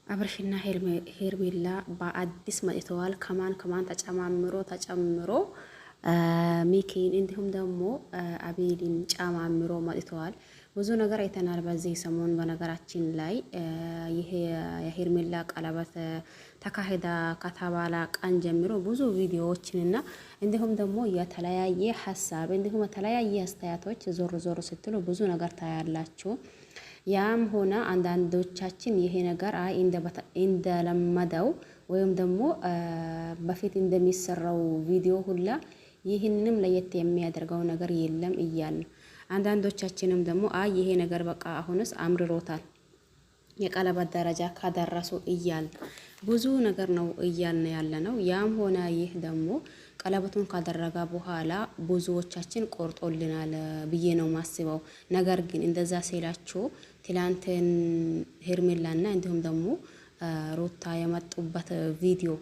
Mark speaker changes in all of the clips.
Speaker 1: አብርሽና ሄርሜላ በአዲስ መጥተዋል። ከማን ተጨምሮ ሚኪን እንዲሁም ደግሞ አቤልን ጨማምሮ መጥተዋል። ብዙ ነገር አይተናል በዚህ ሰሞን። በነገራችን ላይ ይሄ የሄርሜላ ቀለበት ተካሄዳ ከተባለ ቀን ጀምሮ ብዙ ቪዲዮዎችንና እንዲሁም ደግሞ የተለያየ ሀሳብ እንዲሁም የተለያየ አስተያየቶች ዞር ዞር ስትሉ ብዙ ነገር ታያላችሁ። ያም ሆነ አንዳንዶቻችን ይሄ ነገር እንደለመደው ወይም ደግሞ በፊት እንደሚሰራው ቪዲዮ ሁላ ይህንንም ለየት የሚያደርገው ነገር የለም እያልን፣ አንዳንዶቻችንም ደግሞ ይሄ ነገር በቃ አሁንስ አምርሮታል የቀለበት ደረጃ ካደረሱ እያልን ብዙ ነገር ነው እያልን ያለ ነው። ያም ሆነ ይህ ደግሞ ቀለበቱን ካደረጋ በኋላ ብዙዎቻችን ቆርጦልናል ብዬ ነው ማስበው። ነገር ግን እንደዛ ሲላችሁ ትላንትን ሄርሜላና እንዲሁም ደግሞ ሩታ የመጡበት ቪዲዮ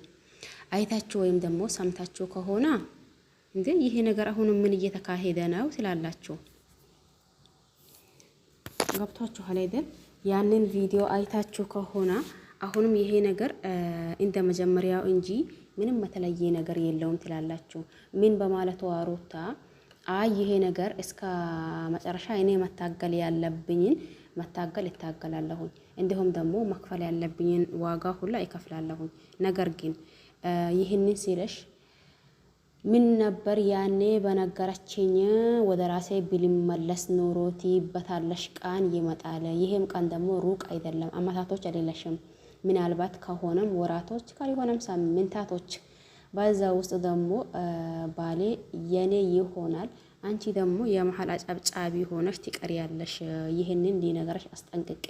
Speaker 1: አይታችሁ ወይም ደግሞ ሰምታችሁ ከሆነ እንዴ ይሄ ነገር አሁን ምን እየተካሄደ ነው ስላላችሁ ገብቷችኋል አይደል? ያንን ቪዲዮ አይታችሁ ከሆነ አሁንም ይሄ ነገር እንደ መጀመሪያው እንጂ ምንም የተለየ ነገር የለውም ትላላችሁ። ምን በማለቷ ሩታ ይሄ ነገር እስከ መጨረሻ እኔ መታገል ያለብኝን መታገል እታገላለሁኝ፣ እንዲሁም ደግሞ መክፈል ያለብኝን ዋጋ ሁላ ይከፍላለሁኝ። ነገር ግን ይህንን ሲለሽ ምን ነበር ያኔ በነገረችኝ ወደ ራሴ ብልመለስ ኖሮቲ በታለሽ ቃን ይመጣል። ይሄም ቃን ደግሞ ሩቅ አይደለም፣ አመታቶች አይደለሽም። ምናልባት ከሆነም ወራቶች ካልሆነም ሳምንታቶች፣ በዛ ውስጥ ደግሞ ባሌ የኔ ይሆናል፣ አንቺ ደግሞ የመሀል አጨብጫቢ ሆነሽ ትቀሪያለሽ። ይህንን ሊነግረሽ አስጠንቅቄ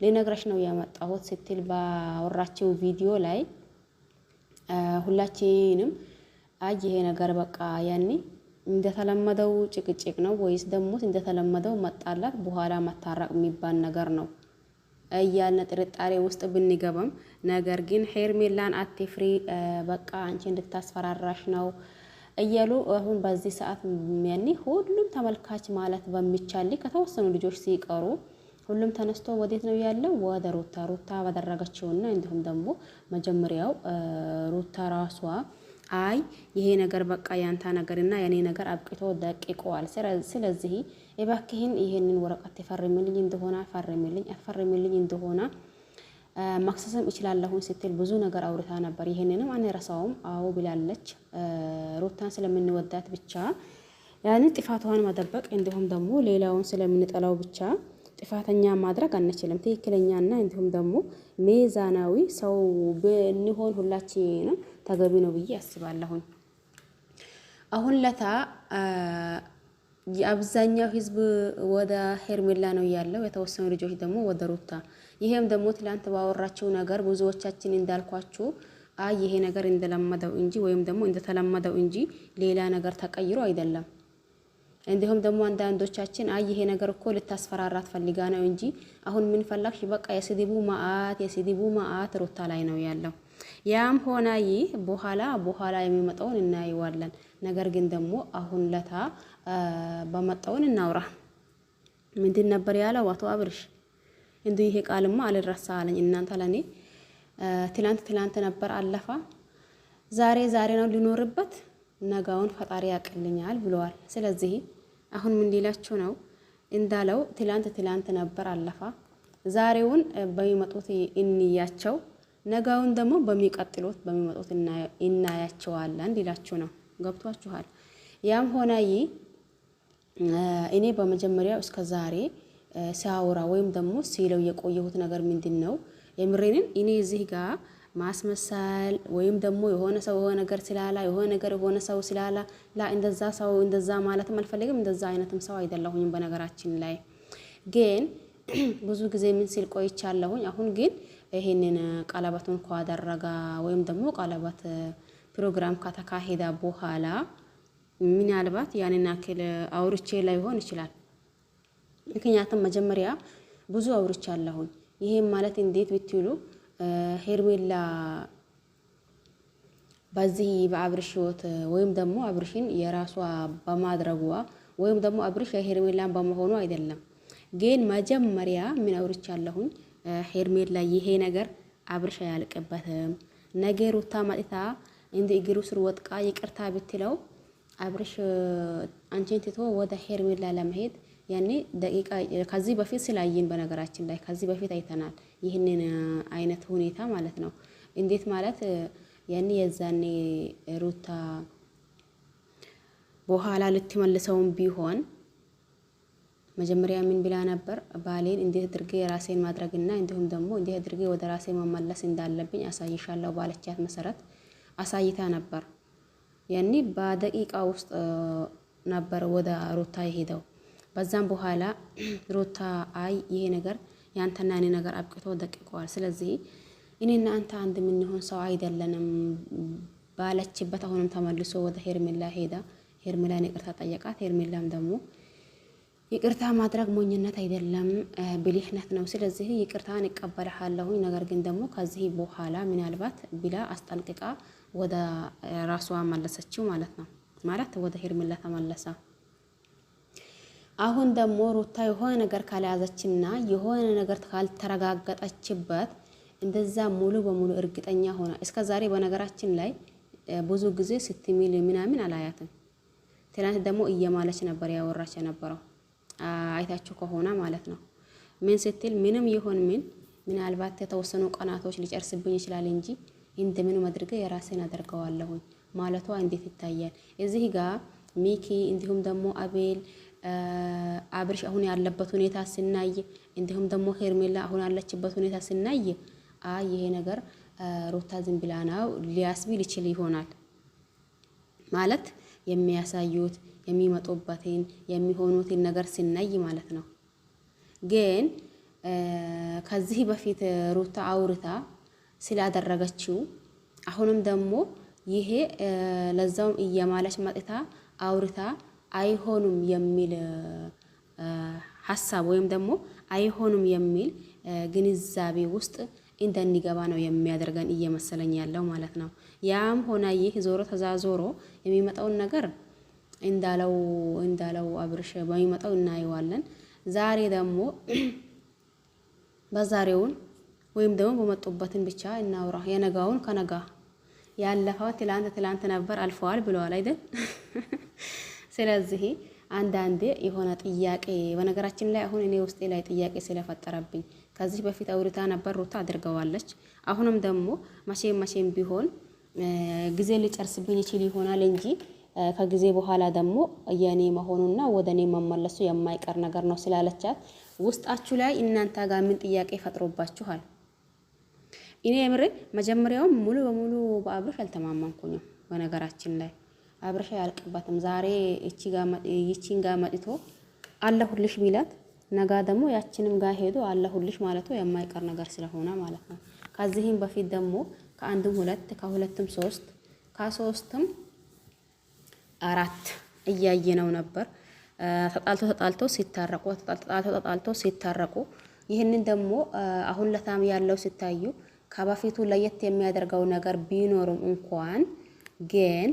Speaker 1: ሊነግረሽ ነው ያመጣሁት ስትል ባወራችው ቪዲዮ ላይ ሁላችንም ይሄ ነገር በቃ ያኔ እንደተለመደው ጭቅጭቅ ነው ወይስ ደግሞ እንደተለመደው መጣላት በኋላ መታረቅ የሚባል ነገር ነው እያልን ጥርጣሬ ውስጥ ብንገባም፣ ነገር ግን ሄርሜላን አትፍሪ በቃ አንቺ እንድታስፈራራሽ ነው እያሉ አሁን በዚህ ሰዓት ያኔ ሁሉም ተመልካች ማለት በሚቻል ከተወሰኑ ልጆች ሲቀሩ ሁሉም ተነስቶ ወዴት ነው ያለው? ወደ ሩታ ባደረገችውና እንዲሁም ደግሞ መጀመሪያው ሩታ ራሷ ይሄ ነገር በቃ ያንተ ነገርና የኔ ነገር አብቅቶ ደቂቀዋል። ስለዚህ እባክህን ይሄንን ወረቀት ተፈርሚልኝ እንደሆነ ፈርሚልኝ፣ አትፈርሚልኝ እንደሆነ ማክሰስም እችላለሁ ስትል ብዙ ነገር አውርታ ነበር። ይሄንንም አንረሳውም። ብላለች። ሩታን ስለምንወዳት ብቻ ያን ጥፋቷን መደበቅ እንዲሁም ደግሞ ሌላውን ስለምንጠላው ብቻ ጥፋተኛ ማድረግ አንችልም። ትክክለኛና እንዲሁም ደግሞ ሚዛናዊ ሰው ብንሆን ሁላችንም ተገቢ ነው ብዬ አስባለሁ። አሁን ለታ የአብዛኛው ህዝብ ወደ ሄርሜላ ነው ያለው፣ የተወሰኑ ልጆች ደግሞ ወደ ሩታ። ይሄም ደግሞ ትላንት ባወራቸው ነገር ብዙዎቻችን እንዳልኳችሁ ይሄ ነገር እንደለመደው እንጂ ወይም ደግሞ እንደተለመደው እንጂ ሌላ ነገር ተቀይሮ አይደለም። እንዲሁም ደግሞ አንዳንዶቻችን ይሄ ነገር እኮ ልታስፈራራት ፈልጋ ነው እንጂ አሁን ምን ፈላግሽ? በቃ የስድቡ መዓት ሩታ ላይ ነው ያለው። ያም ሆነ ይህ በኋላ የሚመጣውን እናየዋለን። ነገር ግን ደግሞ አሁን ለታ በመጣውን እናውራ። ምንድን ነበር ያለው አቶ አብርሽ? እንዲሁ ይሄ ቃልማ አልረሳ አለኝ። እናንተ ለኔ ትላንት ነበር አለፋ፣ ዛሬ ነው ሊኖርበት፣ ነጋውን ፈጣሪ ያቅልኛል ብለዋል። ስለዚህ አሁን ምን ሊላችሁ ነው እንዳለው ትላንት ነበር አለፋ፣ ዛሬውን በሚመጡት እንያቸው፣ ነጋውን ደግሞ በሚቀጥሉት በሚመጡት እናያቸዋለን ሊላችሁ ነው። ገብቷችኋል? ያም ሆነ እኔ በመጀመሪያው እስከ ዛሬ ሲያወራ ወይም ደግሞ ሲለው የቆየሁት ነገር ምንድን ነው? የምሬንን እኔ እዚህ ጋር ማስመሰል ወይም ደግሞ የሆነ ሰው የሆነ ነገር ስላላ የሆነ ሰው ስላላ እንደዛ ማለትም አልፈልግም። እንደዛ አይነትም ሰው አይደለሁኝም። በነገራችን ላይ ግን ብዙ ጊዜ ምን ሲል ቆይቻለሁኝ። አሁን ግን ይሄንን ቀለበቱን ካደረጋ ወይም ደግሞ ቀለበት ፕሮግራም ከተካሄደ በኋላ ምናልባት ያንን አክል አውርቼ ላይ ሆን ይችላል። ምክንያቱም መጀመሪያ ብዙ አውርቻለሁኝ። ይሄም ማለት እንዴት ብትሉ ሄርሜላ በዚህ በአብርሽ ህይወት ወይም ደግሞ አብርሽን የራሷ በማድረጓ ወይም ደግሞ አብርሽ የሄርሜላን በመሆኑ አይደለም። ግን መጀመሪያ ምን አውርቻለሁኝ? ሄርሜላ ይሄ ነገር አብርሽ አያልቅበትም። ነገ ሩታ መጥታ እንደ እግሩ ስር ወጥቃ ይቅርታ ብትለው አብርሽ አንቺን ትቶ ወደ ሄርሜላ ለመሄድ ያኔ ደቂቃ ከዚህ በፊት ስላየን በነገራችን ላይ ከዚህ በፊት አይተናል ይህንን አይነት ሁኔታ ማለት ነው። እንዴት ማለት ያኔ የዛኔ ሩታ በኋላ ልትመልሰውም ቢሆን መጀመሪያ ምን ብላ ነበር? ባሌን እንዴት አድርጌ የራሴን ማድረግና እንዲሁም ደግሞ እንዴት አድርጌ ወደ ራሴ መመለስ እንዳለብኝ አሳይሻለሁ ባለቻት መሰረት አሳይታ ነበር። ያኔ በደቂቃ ውስጥ ነበር ወደ ሩታ የሄደው። በዛም በኋላ ሩታ አይ ይሄ ነገር ያንተና እኔ ነገር አብቅቶ ደቅቀዋል፣ ስለዚህ እኔና አንተ አንድ የምንሆን ሰው አይደለንም ባለችበት አሁንም ተመልሶ ወደ ሄርሜላ ሄዳ ሄርሜላን ይቅርታ ጠየቃት። ሄርሜላም ደግሞ ይቅርታ ማድረግ ሞኝነት አይደለም ብልህነት ነው፣ ስለዚህ ይቅርታን እቀበልሃለሁ፣ ነገር ግን ደግሞ ከዚህ በኋላ ምናልባት ብላ አስጠንቅቃ ወደ ራሷ መለሰችው ማለት ነው። ማለት ወደ ሄርሜላ ተመለሰ። አሁን ደግሞ ሩታ የሆነ ነገር ካልያዘችና የሆነ ነገር ካልተረጋገጠችበት እንደዛ ሙሉ በሙሉ እርግጠኛ ሆና እስከዛሬ በነገራችን ላይ ብዙ ጊዜ ስትሚል ምናምን አላያትም። ትናንት ደግሞ እየማለች ነበር ያወራች የነበረው አይታችሁ ከሆነ ማለት ነው። ምን ስትል ምንም ይሁን ምናልባት የተወሰኑ ቀናቶች ሊጨርስብኝ ይችላል እንጂ እንደምንም አድርጌ የራሴን አደርገዋለሁኝ ማለቷ እንዴት ይታያል? እዚህ ጋር ሚኪ እንዲሁም ደግሞ አቤል አብርሽ አሁን ያለበት ሁኔታ ስናይ እንዲሁም ደግሞ ሄርሜላ አሁን ያለችበት ሁኔታ ስናይ ይሄ ነገር ሩታ ዝም ብላ ነው ሊያስቢል ይችል ይሆናል ማለት የሚያሳዩት የሚመጡበትን የሚሆኑትን ነገር ስናይ ማለት ነው። ግን ከዚህ በፊት ሩታ አውርታ ስላደረገችው አሁንም ደግሞ ይሄ ለዛውም እየማለች መጥታ አውርታ አይሆኑም የሚል ሀሳብ ወይም ደግሞ አይሆኑም የሚል ግንዛቤ ውስጥ እንደንገባ ነው የሚያደርገን እየመሰለኝ ያለው ማለት ነው። ያም ሆነ ይህ ዞሮ ተዛዞሮ የሚመጣውን ነገር እንዳለው አብርሽ በሚመጣው እናየዋለን። ዛሬ ደግሞ በዛሬውን ወይም ደግሞ በመጡበትን ብቻ እናውራ። የነጋውን ከነጋ ያለፈው ትላንት ነበር አልፈዋል ብለዋል አይደል? ስለዚህ አንዳንዴ የሆነ ጥያቄ በነገራችን ላይ አሁን እኔ ውስጤ ላይ ጥያቄ ስለፈጠረብኝ ከዚህ በፊት አውርታ ነበር ሩታ አድርገዋለች። አሁንም ደግሞ መቼም ቢሆን ጊዜ ሊጨርስብኝ ይችል ይሆናል እንጂ ከጊዜ በኋላ ደግሞ የኔ መሆኑና ወደኔ መመለሱ የማይቀር ነገር ነው ስላለቻት ውስጣችሁ ላይ እናንተ ጋር ምን ጥያቄ ፈጥሮባችኋል? እኔ የምር መጀመሪያውም ሙሉ በሙሉ በአብርሽ አልተማመንኩኝም። በነገራችን ላይ አብርሽ ያልቅበትም ዛሬ ይቺን ጋር መጥቶ አለሁልሽ ቢላት ነጋ ደግሞ ያችንም ጋር ሄዶ አለሁልሽ ማለቱ የማይቀር ነገር ስለሆነ ማለት ነው። ከዚህም በፊት ደግሞ ከአንድም ሁለት ከሁለትም ሶስት ከሶስትም አራት እያየነው ነበር። ተጣልቶ ሲታረቁ ይህንን ደግሞ አሁን ለታም ያለው ሲታዩ ከበፊቱ ለየት የሚያደርገው ነገር ቢኖርም እንኳን ግን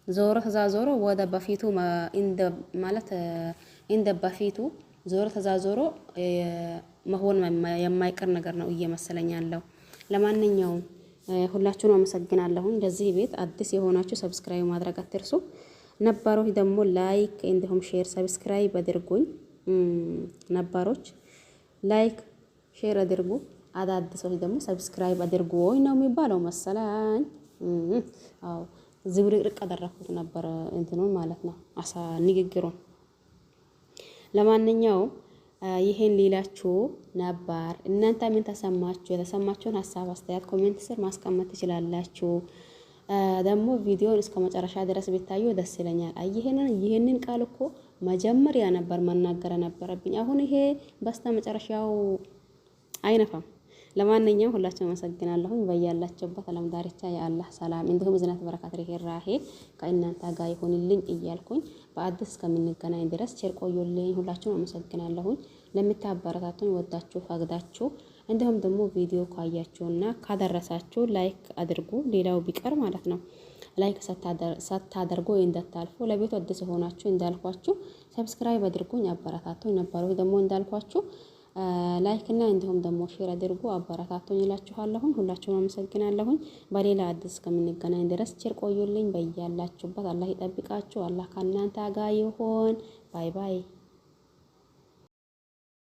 Speaker 1: ዞሮ ተዛዞሮ ወደ በፊቱ እንደ በፊቱ ዞሮ ተዛዞሮ መሆን የማይቀር ነገር ነው እየመሰለኝ ያለው። ለማንኛውም ሁላችሁንም አመሰግናለሁ። ለዚህ ቤት አዲስ የሆናችሁ ሰብስክራይብ ማድረግ አትርሱ። ነባሮች ደግሞ ላይክ እንዲሁም ሼር ሰብስክራይብ አድርጉኝ። ነባሮች ላይክ ሼር አድርጉ፣ አዳዲሶች ደግሞ ሰብስክራይብ አድርጉ። ወይ ነው የሚባለው መሰለኝ። አዎ ዝብርቅርቅ አደረኩት ነበር እንትኑን ማለት ነው ንግግሩን። ለማንኛውም ይሄን ሌላችሁ ነበር። እናንተ ምን ተሰማችሁ? የተሰማችሁን ሀሳብ አስተያየት ኮሜንት ስር ማስቀመጥ ትችላላችሁ። ደግሞ ቪዲዮን እስከ መጨረሻ ድረስ ቢታዩ ደስ ይለኛል። ይሄንን ቃል እኮ መጀመሪያ ነበር መናገር ነበረብኝ። አሁን ይሄ በስተ መጨረሻው አይነፋም። ለማንኛውም ሁላችሁም አመሰግናለሁ። በያላችሁበት ዓለም ዳርቻ የአላህ ሰላም እንዲሁም እዝነት በረከት ርህራሄ ከእናንተ ጋር ይሁንልኝ እያልኩኝ በአዲስ እስከምንገናኝ ድረስ ቸር ቆዩልኝ። ሁላችሁም አመሰግናለሁ። ለምታበረታቱኝ ወዳችሁ ፈቅዳችሁ እንዲሁም ደግሞ ቪዲዮ ካያችሁና ካደረሳችሁ ላይክ አድርጉ። ሌላው ቢቀር ማለት ነው ላይክ ሳታደርጉ እንዳታልፉ። ለቤቱ አዲስ ሆናችሁ እንዳልኳችሁ ሰብስክራይብ አድርጉኝ፣ አበረታቱኝ። ነባሮች ደግሞ እንዳልኳችሁ ላይክ እና እንዲሁም ደግሞ ሼር አድርጉ፣ አበረታቱኝ እላችኋለሁ። ሁላችሁም አመሰግናለሁ። በሌላ አዲስ ከምንገናኝ ድረስ ቸር ቆዩልኝ። በያላችሁበት አላህ ይጠብቃችሁ። አላህ ከእናንተ ጋር ይሁን። ባይ ባይ።